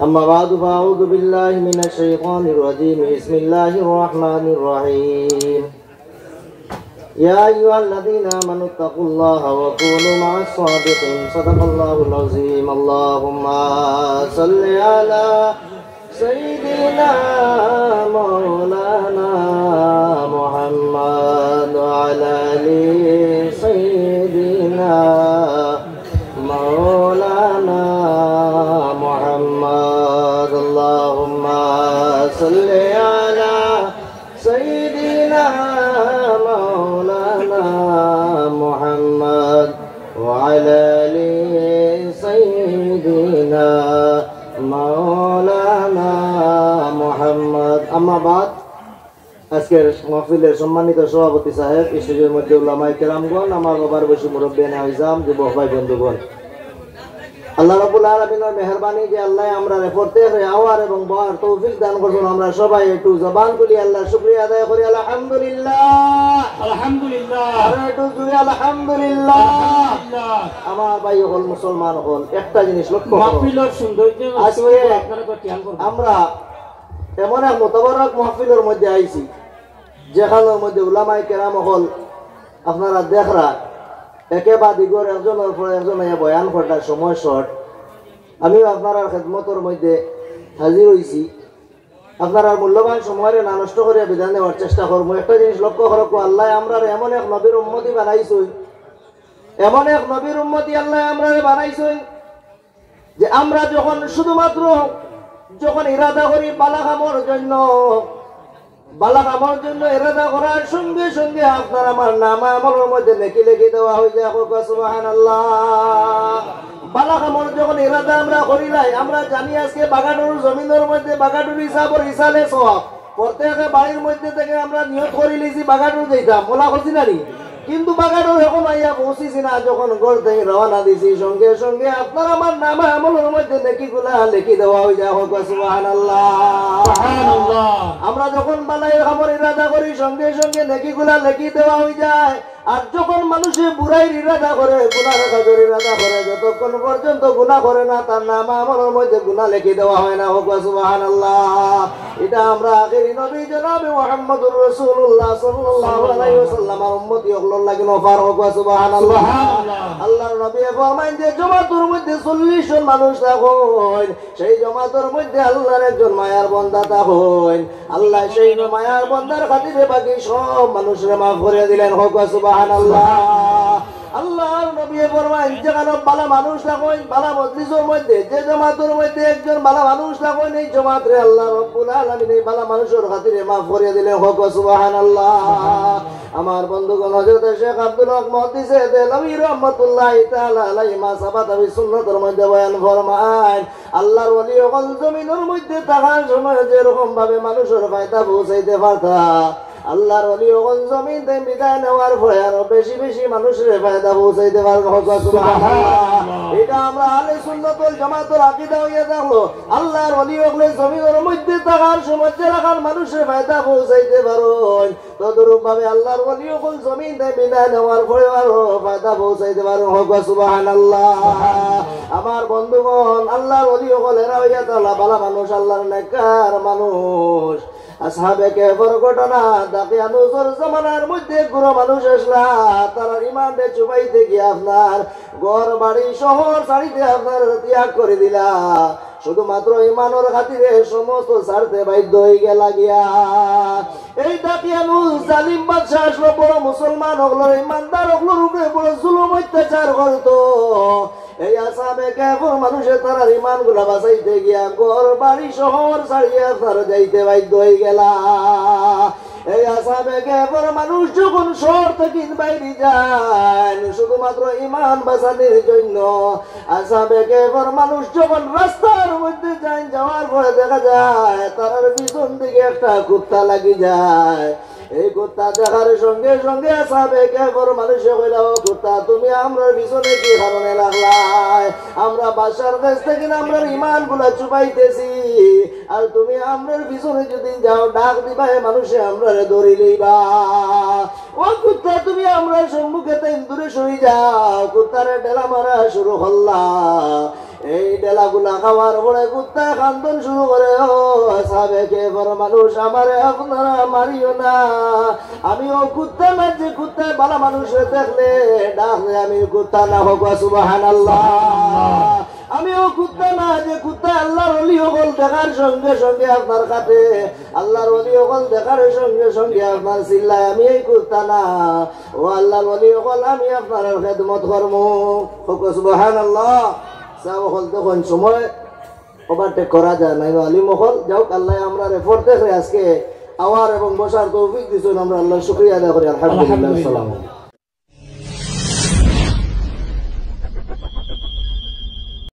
أما بعد فأعوذ بالله من الشيطان الرجيم بسم الله الرحمن الرحيم يا أيها الذين آمنوا اتقوا الله وكونوا مع الصادقين صدق الله العظيم اللهم صل على سيدنا مولانا محمد وعلى آل سيدنا مولانا محمد اللهم صل على سيدنا مولانا محمد وعلى آل سيدنا مولانا محمد أما بعد আজকের মাহফিলের সম্মানিত সভাপতি সাহেব, স্টেজের মধ্যে উলামায়ে কেরামগণ, আমার বাবার বয়সী মুরব্বিয়ানে আইজাম, যুবক ভাই বন্ধুগণ, আল্লাহ রাব্বুল আলামিনের মেহেরবানি যে আল্লাহ আমরা পড়তে আওয়ার এবং বলার তৌফিক দান করবেন। আমরা সবাই একটু জবান খুলি আল্লাহ শুকরিয়া আদায় করি। আলহামদুলিল্লাহ, আলহামদুলিল্লাহ, আর একটু জুড়ে আলহামদুলিল্লাহ। আমার ভাই হল মুসলমান হল, একটা জিনিস লক্ষ্য মাহফিলের সৌন্দর্য আজকে আমরা এমন এক মুতাবারক মাহফিলের মধ্যে আইছি যেখানের মধ্যে উলামায়ে কেরাম হল আপনারা দেখরা একেবারে দিগর একজনের পর একজন বয়ান করার সময় শর্ট। আমিও আপনার খেদমতের মধ্যে হাজির হয়েছি। আপনার মূল্যবান সময়ের না নষ্ট করে বিধান দেওয়ার চেষ্টা করবো। একটা জিনিস লক্ষ্য করবো, আল্লাহ আমরা এমন এক নবীর উম্মতি বানাইছই, এমন এক নবীর উম্মতি আল্লাহ আমরা বানাইছই যে আমরা যখন শুধুমাত্র যখন ইরাদা করি বালাকামর জন্য ইরাদা করার সঙ্গে সঙ্গে আপনার আমার নাম আমলের মধ্যে নেকি লিখে দেওয়া হয়ে যায়। সুবহানাল্লাহ। বালাকামর যখন ইরাদা আমরা করি নাই, আমরা জানি আজকে বাগাডুর জমিনের মধ্যে বাগাডুর হিসাবের হিসালে সব প্রত্যেক বাড়ির মধ্যে থেকে আমরা নিয়ত করে লিছি বাগাডুর যাইতাম, বলা করছি না নি, কিন্তু বাগাডুর এখন আইয়া পৌঁছিছি না। যখন ঘর থেকে রওনা দিছি সঙ্গে সঙ্গে আপনার আমার নাম আমলের মধ্যে নেকি গুলা লিখে দেওয়া হয়ে যায়। সুবহানাল্লাহ, সুবহানাল্লাহ। আমরা যখন বালাই আমল ইরাদা করি সঙ্গে সঙ্গে নেকি গুলা লিখে দেওয়া হয়ে যায়। আর যখন মানুষে বুড়াই ইরাদা করে, গুনাহ কাজের ইরাদা করে, যতক্ষণ পর্যন্ত গুনাহ করে না তার নাম আমলের মধ্যে গুনাহ লিখে দেওয়া হয় না। সুবহানাল্লাহ। এটা আমরা আখিরি নবী জনাবে মুহাম্মদুর রাসূলুল্লাহ সাল্লাল্লাহু আলাইহি ওয়াসাল্লামের উম্মতি হলোর লাগি নফার হোক। সুবহানাল্লাহ। আল্লাহর নবী ফরমায়েন যে জমাতের মধ্যে 40 জন মানুষ থাকুন, সেই জমাতের মধ্যে আল্লাহর একজন মায়ার বান্দা থাকুন, আল্লাহ সেই মায়ার বান্দার খাতিরে বাকি সব মানুষের মাফ করে দিলেন। হোক সুবহানাল্লাহ। আল্লাহর নবী ফরমায়েন যেখানে ভালো মানুষ থাকুন, ভালো মজলিসের মধ্যে যে জমাতের মধ্যে একজন ভালো মানুষ থাকুন, এই জমাতে আল্লাহ রাব্বুল আলামিন এই ভালো মানুষের খাতিরে মাফ করে দিলেন। হোক সুবহানাল্লাহ। আমার বন্ধুগণ, হযরত শেখ আব্দুল হক মুহাদ্দিসে দেলভী রাহমাতুল্লাহি তাআলা আলাইহি মা সাবাতা ফি সুন্নাতের মধ্যে বয়ান ফরমায়, আল্লাহর ওলি হল জমিনের মধ্যে থাকার সময় যেরকম ভাবে মানুষের ফায়দা পৌঁছাইতে পারতা, আল্লাহর ওলি হল জমিন থেকে বিদায় নেওয়ার পরে আরো বেশি বেশি মানুষের ফায়দা পৌঁছাইতে পারবে। সুবহানাল্লাহ। এটা আমরা আহলে সুন্নাত ওয়াল জামাতের আকীদা হইয়া থাকলো, আল্লাহর ওলি হল জমিনের মধ্যে থাকার সময় যেরকম মানুষের ফায়দা পৌঁছাইতে পারেন, তদরূপ ভাবে আল্লাহর ওলি হল জমিন থেকে বিদায় নেওয়ার পরে আরো ফায়দা পৌঁছাইতে পারেন। সুবহানাল্লাহ। আমার বন্ধুগণ, আল্লাহর ওলি হল এরা হইয়া তাআলা ভালো মানুষ, আল্লাহর নেককার মানুষ। আসহাবে কেফের ঘটনা দাকিয়ানুজুর জামানার মধ্যে গুরু মানুষ আসলা, তারা ইমানকে চুপাইতে গিয়ে আপনার ঘর বাড়ি শহর ছাড়িতে আপনার ত্যাগ করে দিলা, শুধুমাত্র ইমানের খাতিরে সমস্ত ছাড়তে বাধ্য হয়ে গেলা গিয়া। এই দাকিয়ানুজ জালিম বাদশা আসলো, বড় মুসলমান হলো, ইমানদার হলো, রূপে বড় জুলুম অত্যাচার করতো। এই আসহাবে কেফের মানুষের তারা ইমান গুলা বাঁচাইতে গিয়া ঘর বাড়ি শহর ছাড়িয়ে আপনার যাইতে বাধ্য হয়ে গেলা। এই আসহাবে কেফের মানুষ যখন শহর থেকে বাইরে যায় শুধুমাত্র ইমান বাঁচানোর জন্য, আসহাবে কেফের মানুষ যখন রাস্তার মধ্যে যায়, যাওয়ার পরে দেখা যায় তার পিছন দিকে একটা কুত্তা লাগি যায়। এই কুত্তা দেখার সঙ্গে সঙ্গে আসহাবে কেফের মানুষে কইলা, ও কুত্তা তুমি আমরা পিছনে কি কারণে লাগলাই? আমরা বাদশার কাছ থেকে আমরা ইমান গুলা চুপাইতেছি, আর তুমি আমরার পিছনে যদি যাও ডাক দিবা মানুষে আমরা ধরে লইবা। ও কুত্তা তুমি আমরা সম্মুখে দূরে সরে যাও। কুত্তারে ডেলা মারা শুরু হল্লা। এই ডেলাগুলা খাওয়ার পরে কুত্তায় কান্দন শুরু করে, ও সাবেকে বড় মানুষ আমারে আপনারা মারিও না, আমি ও কুত্তা মারছি, কুত্তায় ভালো মানুষ দেখলে ডাকলে আমি কুত্তা না হোক, সুবহানাল্লাহ। আমি ও কুত্তা না যে কুত্তা আল্লাহর ওলি হল দেখার সঙ্গে সঙ্গে আপনার কাছে, আল্লাহর ওলি হল দেখার সঙ্গে সঙ্গে আপনার চিল্লায়, আমি এই কুত্তা না, ও আল্লাহর ওলি হল, আমি আপনার খেদমত করবো, সুবহানাল্লাহ। সাহেব হল তখন সময় ওভারটেক করা যায় না, আলী মহল যাও আল্লাহ আমরা রেফর দেখে আজকে আওয়ার এবং বসার তৌফিক দিচ্ছেন, আমরা আল্লাহ শুকরিয়া আদায় করি, আলহামদুলিল্লাহ।